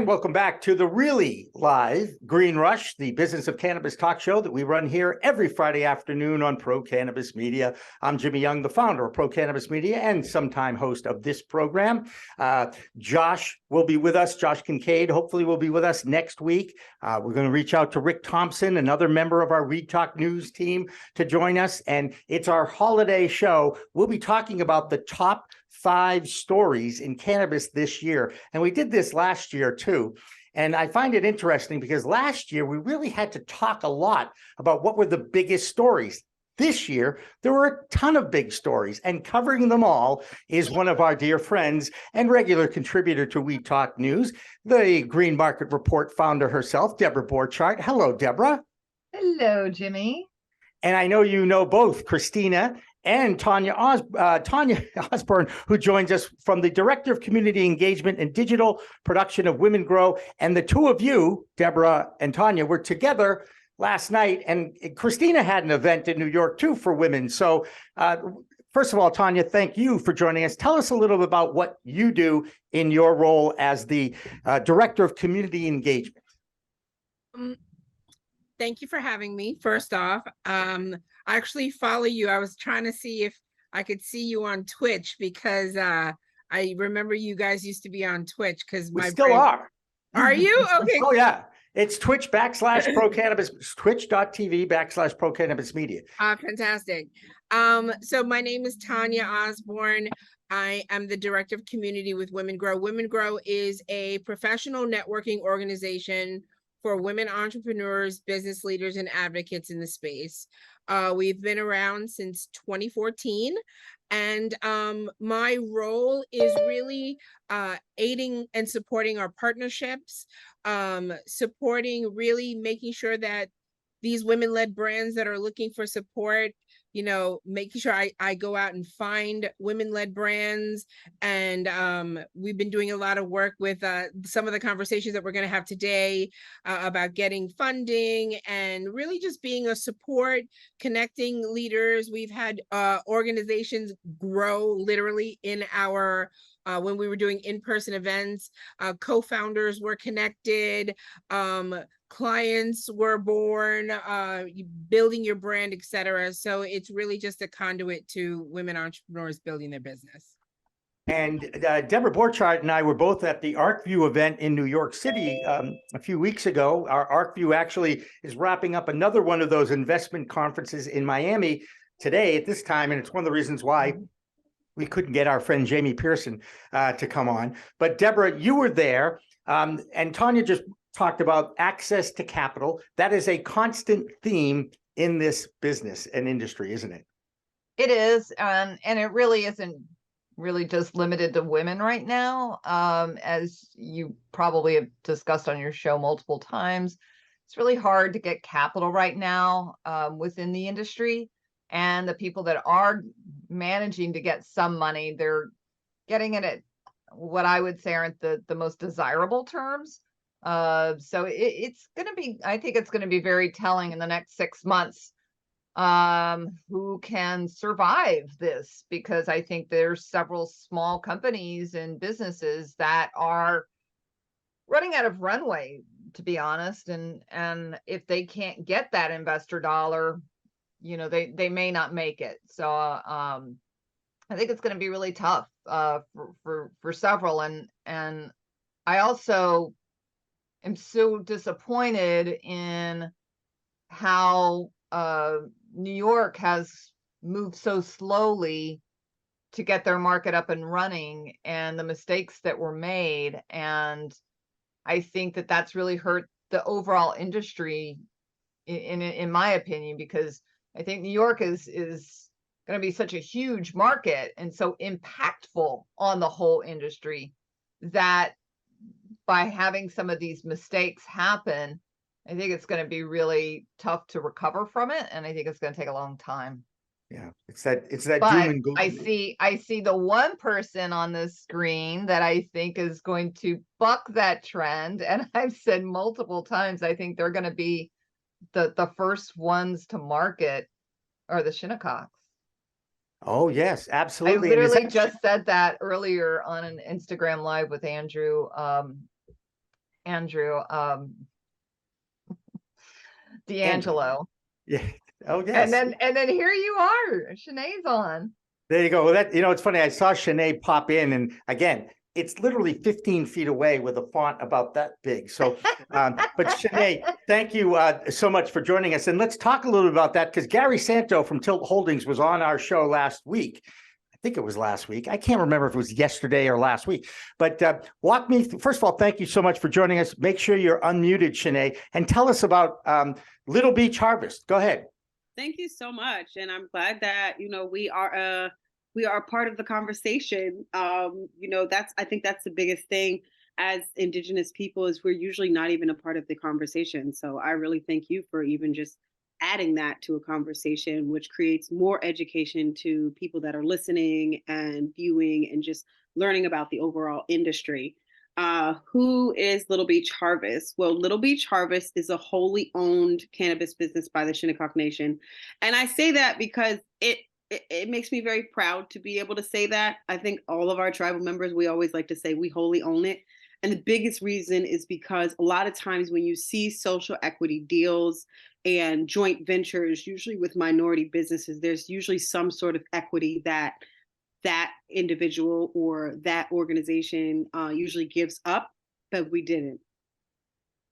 And welcome back to the really live Green Rush, the business of cannabis talk show that we run here every Friday afternoon on Pro Cannabis Media. I'm Jimmy Young, the founder of Pro Cannabis Media and sometime host of this program. Josh will be with us. Josh Kincaid hopefully will be with us next week. We're going to reach out to Rick Thompson, another member of our Read Talk News team, to join us. And it's our holiday show. We'll be talking about the top 5 stories in cannabis this year. And we did this last year too. And I find it interesting because last year we really had to talk a lot about what were the biggest stories. This year, there were a ton of big stories, and covering them all is one of our dear friends and regular contributor to We Talk News, the Green Market Report founder herself, Deborah Borchardt. Hello, Deborah. Hello, Jimmy. And I know you know both Christina and Tanya Osborne, who joins us from the Director of Community Engagement and Digital Production of Women Grow. And the two of you, Deborah and Tanya, were together last night. And Christina had an event in New York, too, for women. So first of all, Tanya, thank you for joining us. Tell us a little bit about what you do in your role as the Director of Community Engagement. Thank you for having me. First off, I actually follow you. I was trying to see if I could see you on Twitch because I remember you guys used to be on Twitch because we still are. Are you? Okay. Oh, yeah. It's Twitch/Pro Cannabis, twitch.tv/Pro Cannabis Media. Fantastic. So my name is Tanya Osborne. I am the Director of Community with Women Grow. Women Grow is a professional networking organization for women entrepreneurs, business leaders, and advocates in the space. We've been around since 2014. And my role is really aiding and supporting our partnerships, supporting really making sure that these women-led brands that are looking for support, you know, making sure I go out and find women-led brands. And we've been doing a lot of work with some of the conversations that we're going to have today about getting funding and really just being a support, connecting leaders. We've had organizations grow literally in our when we were doing in-person events, co-founders were connected, clients were born, building your brand, etc. So it's really just a conduit to women entrepreneurs building their business. And Deborah Borchardt and I were both at the ArcView event in New York City a few weeks ago. Our ArcView actually is wrapping up another one of those investment conferences in Miami today at this time, and it's one of the reasons why we couldn't get our friend Jamie Pearson to come on. But Deborah, you were there, and Tanya just talked about access to capital. That is a constant theme in this business and industry, isn't it? It is, and it really isn't really just limited to women right now. As you probably have discussed on your show multiple times, it's really hard to get capital right now within the industry. And the people that are managing to get some money, they're getting it at what I would say aren't the most desirable terms. So it's going to be, I think it's going to be very telling in the next 6 months who can survive this, because I think there's several small companies and businesses that are running out of runway, to be honest. And if they can't get that investor dollar, you know, they may not make it. So I think it's going to be really tough for several. And I also am so disappointed in how New York has moved so slowly to get their market up and running, and the mistakes that were made. And I think that that's really hurt the overall industry, in my opinion, because I think New York is going to be such a huge market and so impactful on the whole industry that by having some of these mistakes happen, I think it's going to be really tough to recover from it. And I think it's going to take a long time. Yeah, it's that doom and gloom. I see the one person on the screen that I think is going to buck that trend. And I've said multiple times, I think they're going to be the first ones to market are the Shinnecocks. Oh, yes, absolutely. I literally just said that earlier on an Instagram Live with Andrew. Andrew, Andrew. D'Angelo. Yeah. Oh, yes. And then here you are, Shanae's on. There you go. Well, that, it's funny. I saw Shanae pop in, and again, it's literally 15 feet away with a font about that big. So, but Shanae, thank you so much for joining us. And let's talk a little bit about that, because Gary Santo from Tilt Holdings was on our show last week. I think it was last week. I can't remember if it was yesterday or last week, but walk me through. First of all, thank you so much for joining us. Make sure you're unmuted, Shanae, and tell us about Little Beach Harvest. Go ahead. Thank you so much. And I'm glad that, we are part of the conversation. I think that's the biggest thing as Indigenous people is we're usually not even a part of the conversation. So I really thank you for even just adding that to a conversation, which creates more education to people that are listening and viewing and just learning about the overall industry. Who is Little Beach Harvest? Well, Little Beach Harvest is a wholly owned cannabis business by the Shinnecock Nation. And I say that because it makes me very proud to be able to say that. I think all of our tribal members, we always like to say we wholly own it. And the biggest reason is because a lot of times when you see social equity deals and joint ventures, usually with minority businesses, there's usually some sort of equity that individual or that organization usually gives up, but we didn't.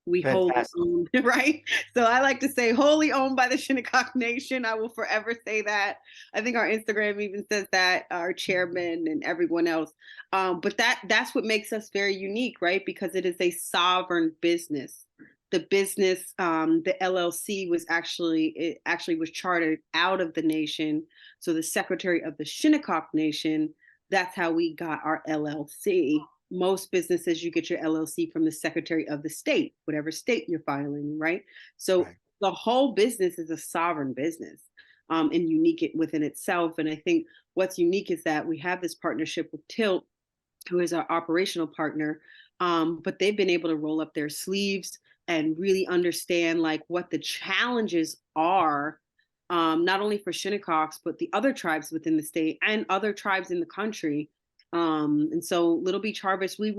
We wholly owned, right? So I like to say wholly owned by the Shinnecock Nation. I will forever say that. I think our Instagram even says that, our chairman and everyone else. But that's what makes us very unique, right? Because it is a sovereign business. The business, the LLC was actually was chartered out of the nation. So the secretary of the Shinnecock Nation, that's how we got our LLC. Most businesses, you get your LLC from the secretary of the state, whatever state you're filing, right? So right. The whole business is a sovereign business and unique within itself. And I think what's unique is that we have this partnership with Tilt, who is our operational partner, but they've been able to roll up their sleeves and really understand like what the challenges are, not only for Shinnecocks, but the other tribes within the state and other tribes in the country. And so Little Beach Harvest, we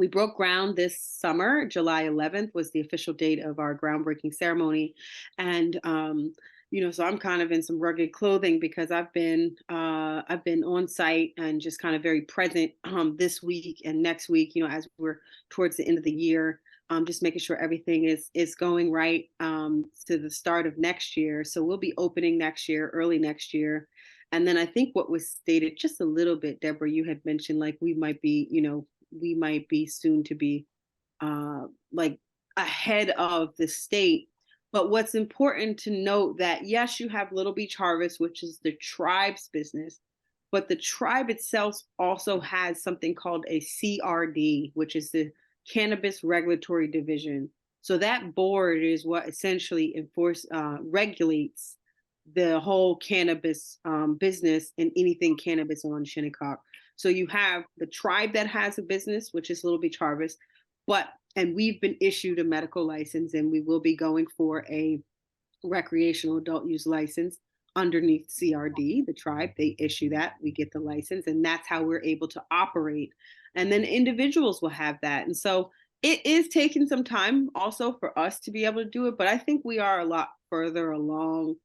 broke ground this summer. July 11th was the official date of our groundbreaking ceremony. And, so I'm kind of in some rugged clothing because I've been on site and just kind of very present this week and next week, as we're towards the end of the year, just making sure everything is going right to the start of next year. So we'll be opening next year, early next year. And then I think what was stated just a little bit, Deborah, you had mentioned like we might be soon to be like ahead of the state. But what's important to note that, yes, you have Little Beach Harvest, which is the tribe's business, but the tribe itself also has something called a CRD, which is the Cannabis Regulatory Division. So that board is what essentially regulates the whole cannabis business and anything cannabis on Shinnecock. So you have the tribe that has a business, which is Little Beach Harvest, and we've been issued a medical license, and we will be going for a recreational adult use license underneath CRD. The tribe, they issue that, we get the license, and that's how we're able to operate. And then individuals will have that. And so it is taking some time also for us to be able to do it, but I think we are a lot further along,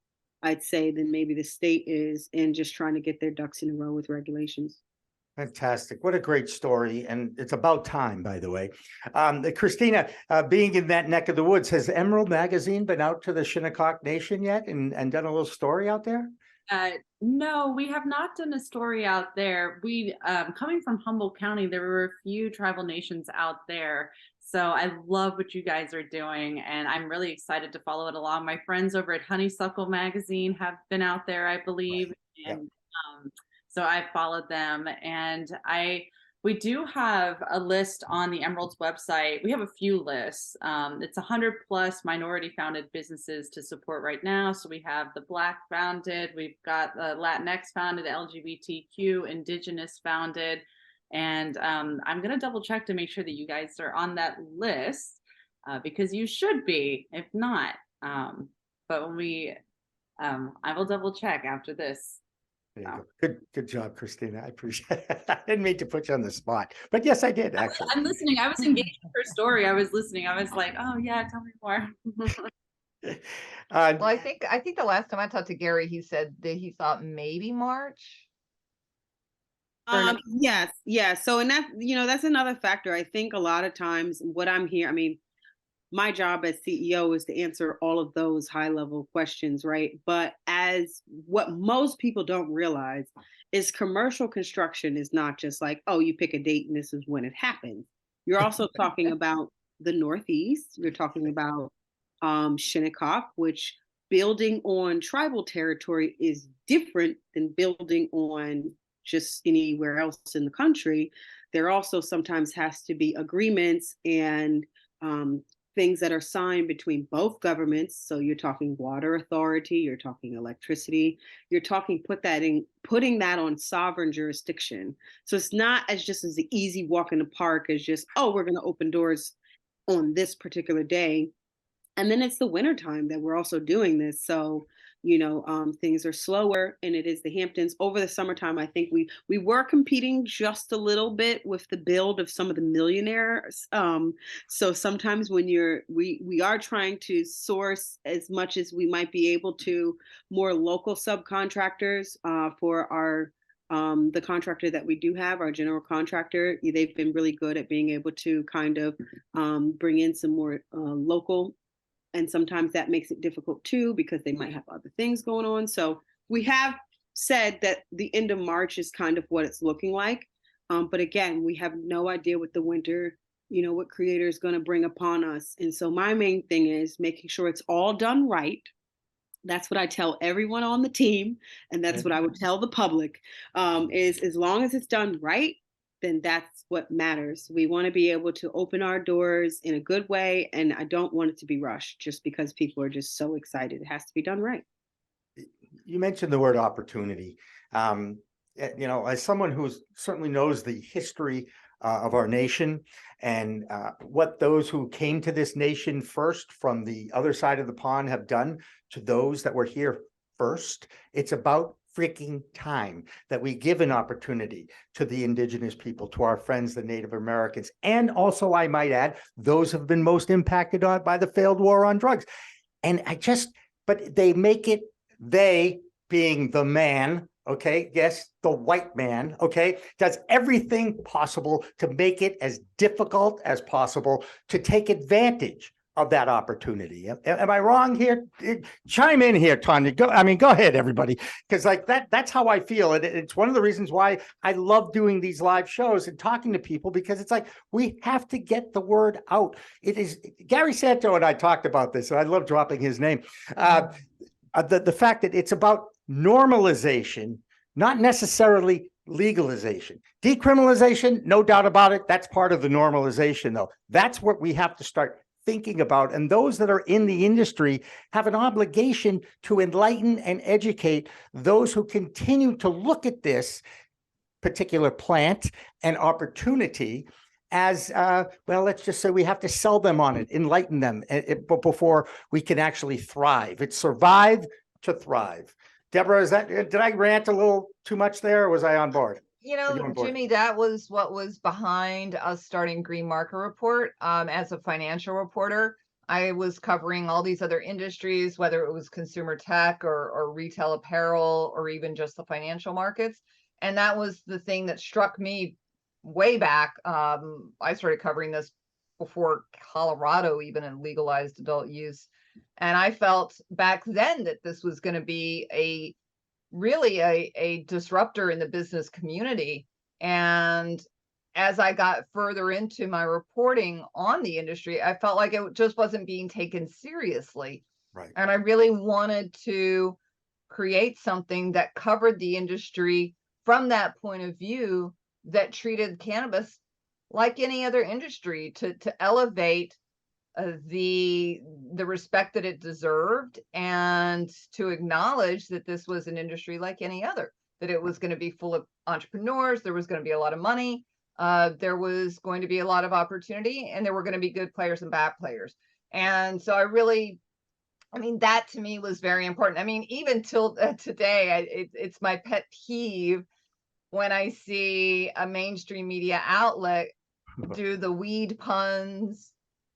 I'd say, than maybe the state is in just trying to get their ducks in a row with regulations. Fantastic. What a great story. And it's about time, by the way. Christina, being in that neck of the woods, has Emerald Magazine been out to the Shinnecock Nation yet and done a little story out there? No, we have not done a story out there. We, coming from Humboldt County, there were a few tribal nations out there. So I love what you guys are doing, and I'm really excited to follow it along. My friends over at Honeysuckle Magazine have been out there, I believe. Right. And yep. So I followed them, and we do have a list on the Emerald's website. We have a few lists. It's 100+ minority founded businesses to support right now. So we have the Black founded, we've got the Latinx founded, LGBTQ, Indigenous founded. And I'm going to double check to make sure that you guys are on that list because you should be, if not. But when I will double check after this. There you Wow. go. Good job, Christina. I appreciate it. I didn't mean to put you on the spot, but yes, I did actually. I'm listening. I was engaged with her story. I was listening. I was like, oh yeah, tell me more. Well, I think the last time I talked to Gary, he said that he thought maybe March. Or no. Yes, yeah. So, and that, that's another factor. I think a lot of times what I'm here, I mean, my job as CEO is to answer all of those high level questions, right? But as what most people don't realize is commercial construction is not just like, oh, you pick a date and this is when it happens. You're also talking about the Northeast. You're talking about Shinnecock, which building on tribal territory is different than building on just anywhere else in the country. There also sometimes has to be agreements and things that are signed between both governments. So you're talking water authority, you're talking electricity, you're talking putting that on sovereign jurisdiction. So it's not as just as an easy walk in the park as just, oh, we're going to open doors on this particular day. And then it's the wintertime that we're also doing this. So, things are slower, and it is the Hamptons. Over the summertime, I think we were competing just a little bit with the build of some of the millionaires. So sometimes when we are trying to source as much as we might be able to more local subcontractors for our the contractor that we do have, our general contractor. They've been really good at being able to kind of bring in some more local. And sometimes that makes it difficult too, because they might have other things going on. So we have said that the end of March is kind of what it's looking like. But again, we have no idea what the winter, what creator is going to bring upon us. And so my main thing is making sure it's all done right. That's what I tell everyone on the team. And that's what I would tell the public is as long as it's done right, then that's what matters. We want to be able to open our doors in a good way. And I don't want it to be rushed just because people are just so excited. It has to be done right. You mentioned the word opportunity. As someone who certainly knows the history of our nation and what those who came to this nation first from the other side of the pond have done to those that were here first, it's about freaking time that we give an opportunity to the indigenous people, to our friends, the Native Americans, and also, I might add, those have been most impacted by the failed war on drugs. And but they make it, they being the man, okay, yes, the white man, okay, does everything possible to make it as difficult as possible to take advantage of that opportunity. Am I wrong here? Chime in here, Tanya. Go ahead, everybody, because that's how I feel. And it's one of the reasons why I love doing these live shows and talking to people, because it's like we have to get the word out. It is Gary Santo and I talked about this, and I love dropping his name. The fact that it's about normalization, not necessarily legalization. Decriminalization, no doubt about it. That's part of the normalization, though. That's what we have to start thinking about. And those that are in the industry have an obligation to enlighten and educate those who continue to look at this particular plant and opportunity as well. Let's just say we have to sell them on it, enlighten them before we can actually thrive. It's survive to thrive. Deborah, did I rant a little too much there, or was I on board? Jimmy, that was what was behind us starting Green Market Report. As a financial reporter, I was covering all these other industries, whether it was consumer tech or retail apparel, or even just the financial markets. And that was the thing that struck me way back. I started covering this before Colorado even had legalized adult use. And I felt back then that this was going to be really a disruptor in the business community. And as I got further into my reporting on the industry, I felt like it just wasn't being taken seriously. Right. And I really wanted to create something that covered the industry from that point of view, that treated cannabis like any other industry, to elevate the respect that it deserved, and to acknowledge that this was an industry like any other, that it was going to be full of entrepreneurs, there was going to be a lot of money, there was going to be a lot of opportunity, and there were going to be good players and bad players. And so I really I mean, that to me was very important. I mean, even till today, it's my pet peeve when I see a mainstream media outlet do the weed puns,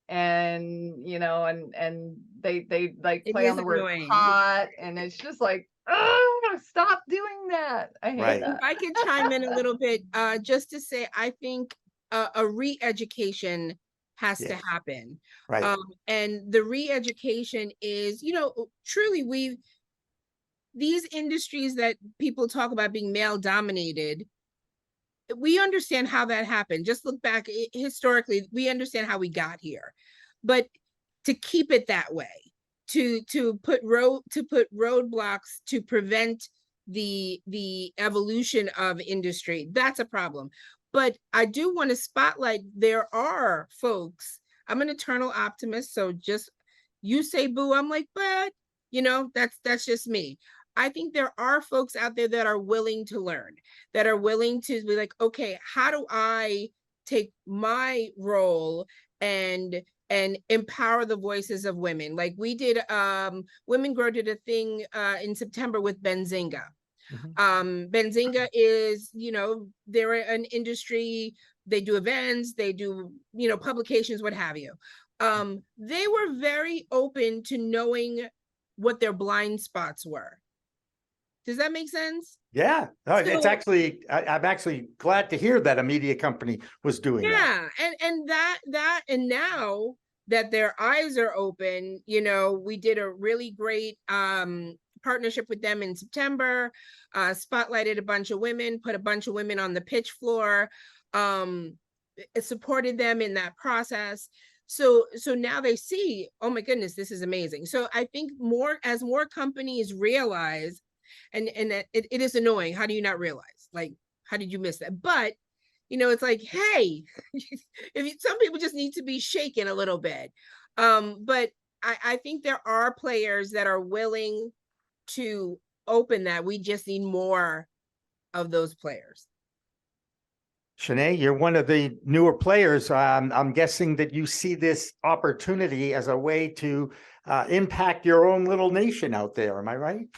and they like It play on is the word annoying. pot, and it's just like, oh, stop doing that. I hate Right. that. If I could chime in a little bit, just to say, I think a re-education has to Yes. happen. Right. And the re-education is, truly these industries that people talk about being male dominated, we understand how that happened. Just look back historically, we understand how we got here. But to keep it that way, to put roadblocks to prevent the evolution of industry, that's a problem. But I do want to spotlight, there are folks, I'm an eternal optimist, so just you say boo, I'm like, but that's just me. I think there are folks out there that are willing to learn, that are willing to be like, okay, how do I take my role and empower the voices of women? Like we did, Women Grow did a thing in September with Benzinga. Benzinga is, they're an industry, they do events, they do, publications, what have you. They were very open to knowing what their blind spots were. Does that make sense? Yeah. No, it's So- actually, I'm actually glad to hear that a media company was doing that. Yeah, and now that their eyes are open, we did a really great partnership with them in September, spotlighted a bunch of women, put a bunch of women on the pitch floor, supported them in that process. So now they see, oh my goodness, this is amazing. So I think as more companies realize, and it is annoying. How do you not realize? Like, how did you miss that? But it's like, hey, some people just need to be shaken a little bit. But I think there are players that are willing to open that. We just need more of those players. Shanae, you're one of the newer players. I'm guessing that you see this opportunity as a way to impact your own little nation out there. Am I right?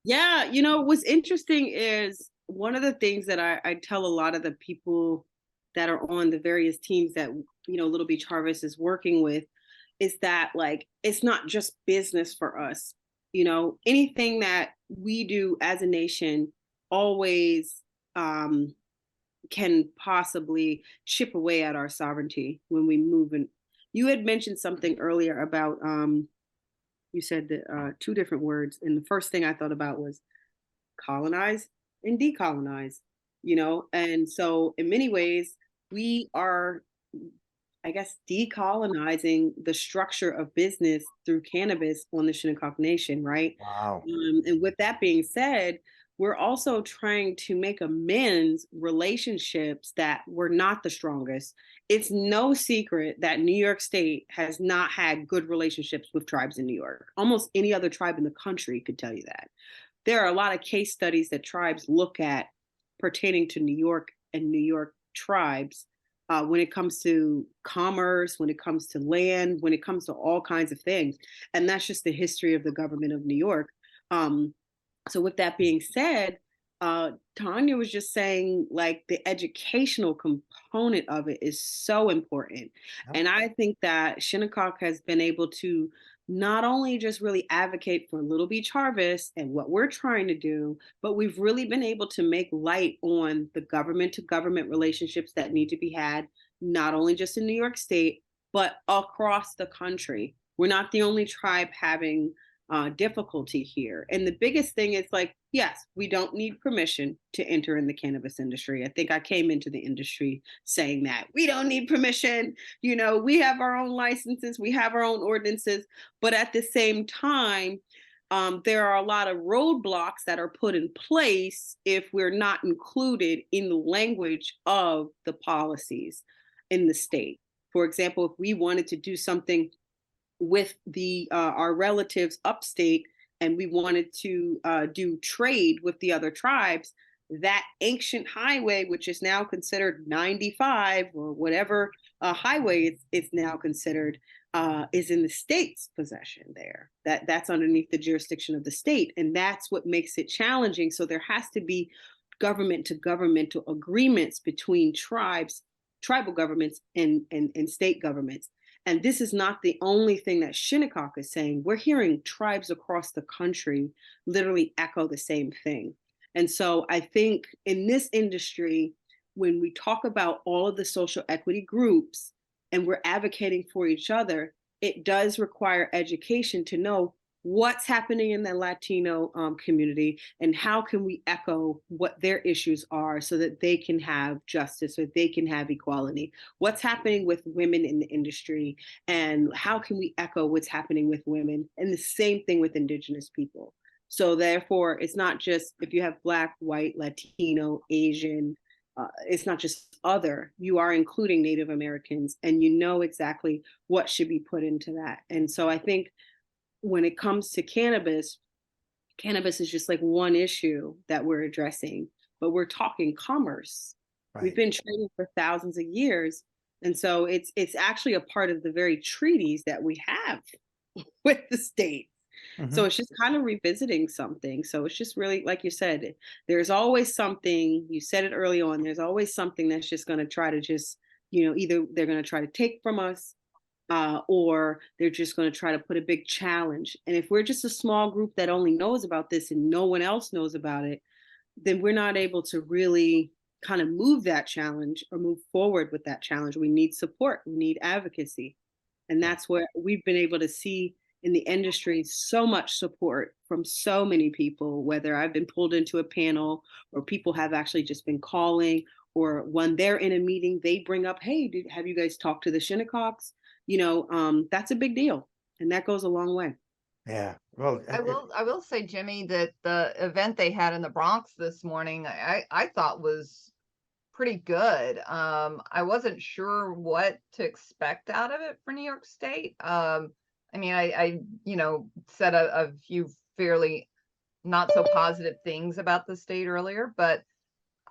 Yeah, what's interesting is one of the things that I tell a lot of the people that are on the various teams that, Little Beach Harvest is working with, is that like, it's not just business for us. Anything that we do as a nation always can possibly chip away at our sovereignty when we move. And you had mentioned something earlier about, you said that two different words. And the first thing I thought about was colonize and decolonize, and so in many ways we are, I guess, decolonizing the structure of business through cannabis on the Shinnecock Nation, right? Wow. And with that being said, we're also trying to make amends relationships that were not the strongest. It's no secret that New York State has not had good relationships with tribes in New York. Almost any other tribe in the country could tell you that. There are a lot of case studies that tribes look at pertaining to New York and New York tribes when it comes to commerce, when it comes to land, when it comes to all kinds of things. And that's just the history of the government of New York. So with that being said, Tanya was just saying, like, the educational component of it is so important. Yep. And I think that Shinnecock has been able to not only just really advocate for Little Beach Harvest and what we're trying to do, but we've really been able to make light on the government to government relationships that need to be had, not only just in New York State, but across the country. We're not the only tribe having difficulty here. And the biggest thing is, like, yes, we don't need permission to enter in the cannabis industry. I think I came into the industry saying that we don't need permission. We have our own licenses, we have our own ordinances, but at the same time, there are a lot of roadblocks that are put in place if we're not included in the language of the policies in the state. For example, if we wanted to do something with our relatives upstate and we wanted to do trade with the other tribes, that ancient highway, which is now considered 95 or whatever highway it's now considered, is in the state's possession there. That's underneath the jurisdiction of the state. And that's what makes it challenging. So there has to be government to governmental agreements between tribal governments and state governments. And this is not the only thing that Shinnecock is saying. We're hearing tribes across the country literally echo the same thing. And so I think in this industry, when we talk about all of the social equity groups and we're advocating for each other, it does require education to know what's happening in the Latino community and how can we echo what their issues are so that they can have justice, so they can have equality. What's happening with women in the industry and how can we echo what's happening with women, and the same thing with Indigenous people. So therefore, it's not just if you have Black, white, Latino, Asian, it's not just other, you are including Native Americans, and you know exactly what should be put into that. And so I think when it comes to cannabis, cannabis is just like one issue that we're addressing, but we're talking commerce. Right. We've been trading for thousands of years. And so it's actually a part of the very treaties that we have with the state. Mhm. So it's just kind of revisiting something. So it's just really, like you said, there's always something, you said it early on, there's always something that's just going to try to just, either they're going to try to take from us, or they're just going to try to put a big challenge. And if we're just a small group that only knows about this and no one else knows about it, then we're not able to really kind of move that challenge or move forward with that challenge. We need support, we need advocacy. And that's where we've been able to see in the industry so much support from so many people, whether I've been pulled into a panel or people have actually just been calling, or when they're in a meeting, they bring up, hey, have you guys talked to the Shinnecocks? That's a big deal. And that goes a long way. Yeah. Well, I will say, Jimmy, that the event they had in the Bronx this morning, I thought was pretty good. I wasn't sure what to expect out of it for New York State. I mean, I said a few fairly not so positive things about the state earlier, but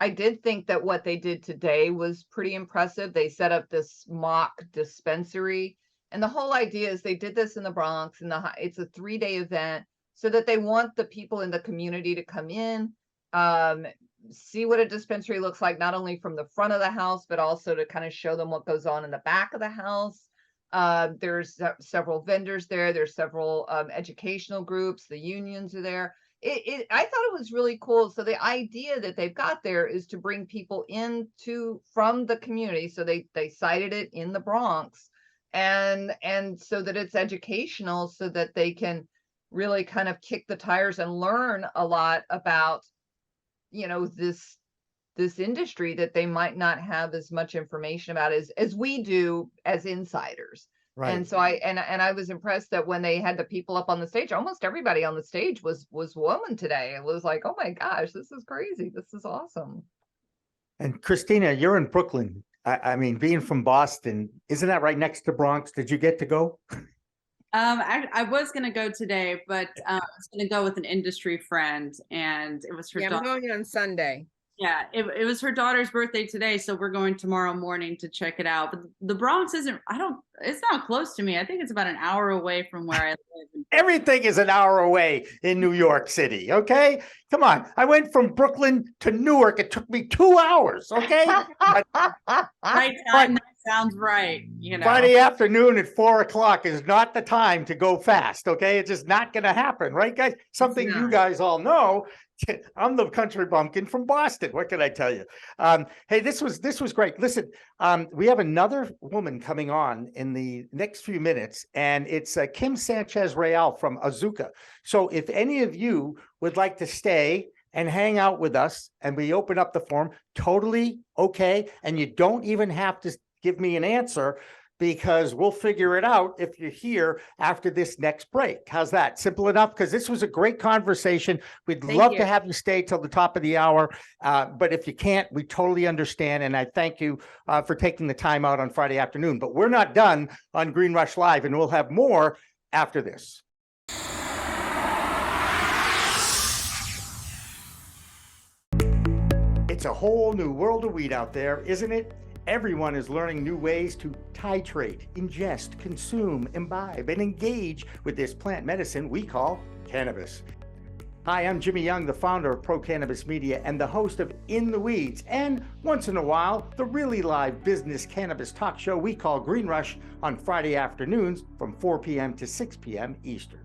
I did think that what they did today was pretty impressive. They set up this mock dispensary, and the whole idea is they did this in the Bronx, and it's a 3-day event so that they want the people in the community to come in, see what a dispensary looks like, not only from the front of the house, but also to kind of show them what goes on in the back of the house. There's several vendors there. There's several educational groups. The unions are there. I thought it was really cool. So the idea that they've got there is to bring people from the community. So they cited it in the Bronx, and so that it's educational, so that they can really kind of kick the tires and learn a lot about, this industry that they might not have as much information about as we do as insiders. right. And so I was impressed that when they had the people up on the stage, almost everybody on the stage was woman today. It was like, oh my gosh, this is crazy. This is awesome. And Christina, you're in Brooklyn. I mean, being from Boston, isn't that right next to Bronx? Did you get to go? I was gonna go today, but I was gonna go with an industry friend, and it was her I'm daughter. going on Sunday. Yeah, it was her daughter's birthday today, so we're going tomorrow morning to check it out. But the Bronx it's not close to me. I think it's about an hour away from where I live. Everything is an hour away in New York City. Okay. Come on. I went from Brooklyn to Newark. It took me 2 hours. Okay. Right time, that sounds right. Friday afternoon at 4:00 is not the time to go fast. Okay. It's just not going to happen. Right, guys? Something you guys all know. I'm the country bumpkin from Boston. What can I tell you? Hey, this was great. Listen, we have another woman coming on in the next few minutes, and it's Kim Sanchez Real from Azuka. So if any of you would like to stay and hang out with us, and we open up the forum, totally okay. And you don't even have to give me an answer, because we'll figure it out if you're here after this next break. How's that? Simple enough? Because this was a great conversation. We'd love to have you stay till the top of the hour. But if you can't, we totally understand. And I thank you for taking the time out on Friday afternoon. But we're not done on Green Rush Live, and we'll have more after this. It's a whole new world of weed out there, isn't it? Everyone is learning new ways to titrate, ingest, consume, imbibe, and engage with this plant medicine we call cannabis. Hi, I'm Jimmy Young, the founder of Pro Cannabis Media and the host of In the Weeds, and once in a while, the really live business cannabis talk show we call Green Rush on Friday afternoons from 4 p.m. to 6 p.m. Eastern.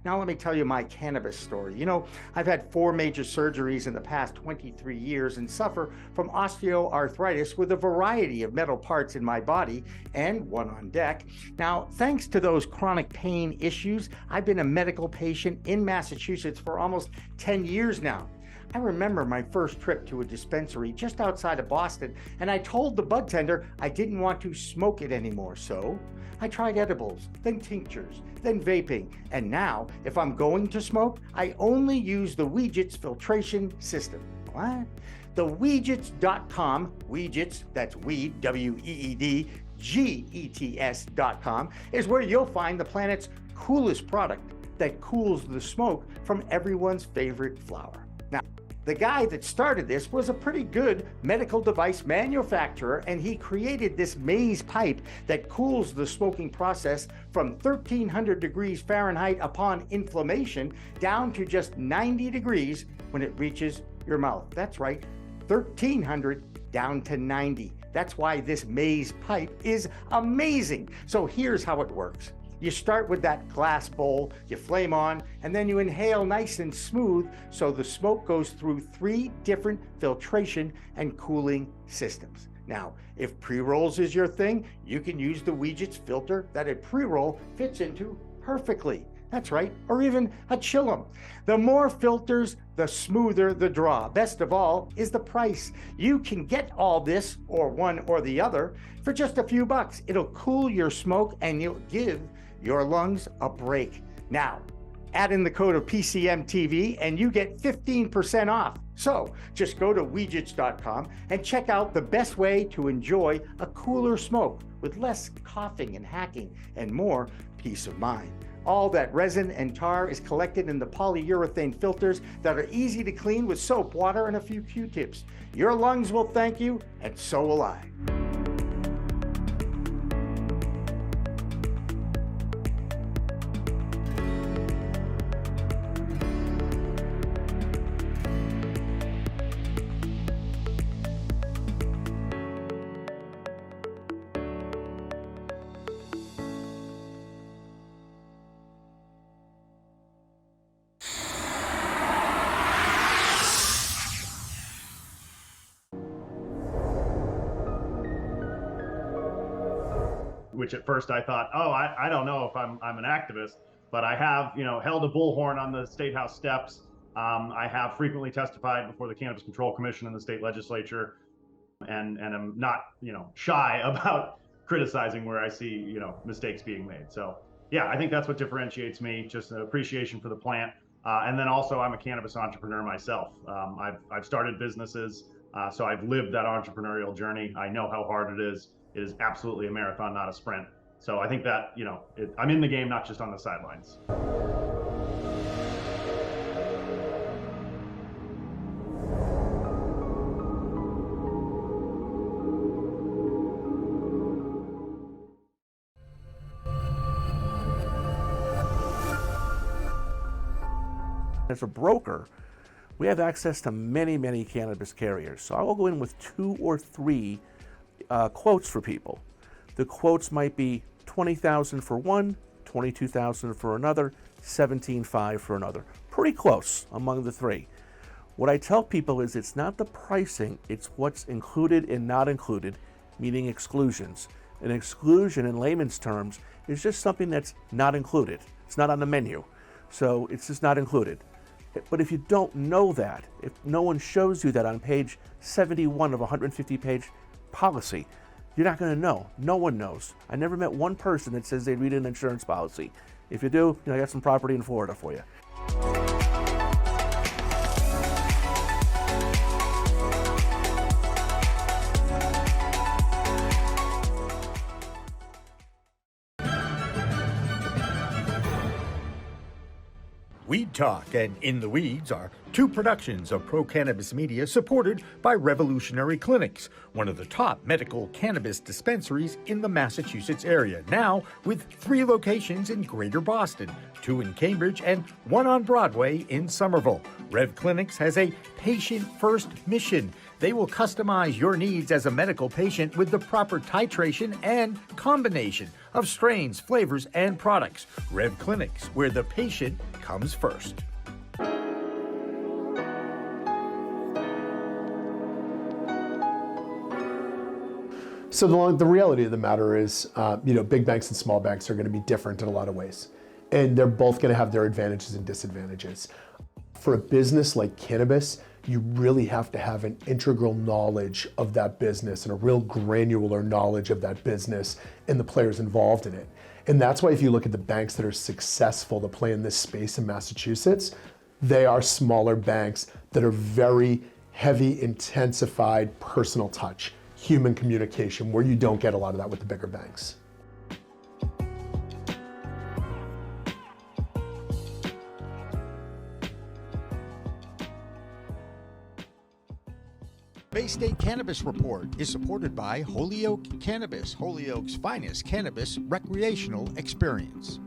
Now, let me tell you my cannabis story. You know, I've had 4 major surgeries in the past 23 years and suffer from osteoarthritis with a variety of metal parts in my body and one on deck. Now, thanks to those chronic pain issues, I've been a medical patient in Massachusetts for almost 10 years now. I remember my first trip to a dispensary just outside of Boston, and I told the bud tender I didn't want to smoke it anymore, so I tried edibles, then tinctures, then vaping, and now, if I'm going to smoke, I only use the Weegits filtration system. What? The Weegits.com, Weegits, that's weed, W-E-E-D, G-E-T-S.com, is where you'll find the planet's coolest product that cools the smoke from everyone's favorite flower. Now, the guy that started this was a pretty good medical device manufacturer, and he created this maze pipe that cools the smoking process from 1300 degrees Fahrenheit upon inflammation down to just 90 degrees when it reaches your mouth. That's right, 1300 down to 90. That's why this maze pipe is amazing. So here's how it works. You start with that glass bowl, you flame on, and then you inhale nice and smooth so the smoke goes through 3 different filtration and cooling systems. Now, if pre-rolls is your thing, you can use the Weegits filter that a pre-roll fits into perfectly. That's right, or even a chillum. The more filters, the smoother the draw. Best of all is the price. You can get all this, or one or the other, for just a few bucks. It'll cool your smoke and you'll give your lungs a break. Now, add in the code of PCMTV and you get 15% off. So just go to Weegits.com and check out the best way to enjoy a cooler smoke with less coughing and hacking and more peace of mind. All that resin and tar is collected in the polyurethane filters that are easy to clean with soap, water, and a few Q-tips. Your lungs will thank you, and so will I. Which at first I thought, oh, I don't know if I'm an activist, but I have, held a bullhorn on the State House steps. I have frequently testified before the Cannabis Control Commission in the state legislature, and I'm not, shy about criticizing where I see, mistakes being made. So yeah, I think that's what differentiates me, just an appreciation for the plant. And then also I'm a cannabis entrepreneur myself. I've started businesses, so I've lived that entrepreneurial journey. I know how hard it is. It is absolutely a marathon, not a sprint. So I think that, I'm in the game, not just on the sidelines. As a broker, we have access to many, many cannabis carriers. So I will go in with 2 or 3 quotes for people. The quotes might be $20,000 for one, $22,000 for another, $17,500 for another. Pretty close among the 3. What I tell people is it's not the pricing, it's what's included and not included, meaning exclusions. An exclusion in layman's terms is just something that's not included. It's not on the menu, so it's just not included. But if you don't know that, if no one shows you that on page 71 of a 150-page policy, you're not going to know. No one knows. I never met one person that says they read an insurance policy. If you do, I got some property in Florida for you. Weed Talk and In the Weeds are two productions of Pro Cannabis Media supported by Revolutionary Clinics, one of the top medical cannabis dispensaries in the Massachusetts area, now with 3 locations in Greater Boston, 2 in Cambridge and 1 on Broadway in Somerville. Rev Clinics has a patient-first mission. They will customize your needs as a medical patient with the proper titration and combination of strains, flavors, and products. Rev Clinics, where the patient comes first. So the reality of the matter is, big banks and small banks are going to be different in a lot of ways. And they're both going to have their advantages and disadvantages. For a business like cannabis, you really have to have an integral knowledge of that business and a real granular knowledge of that business and the players involved in it. And that's why if you look at the banks that are successful to play in this space in Massachusetts, they are smaller banks that are very heavy, intensified personal touch, human communication, where you don't get a lot of that with the bigger banks. Bay State Cannabis Report is supported by Holyoke Cannabis, Holyoke's finest cannabis recreational experience.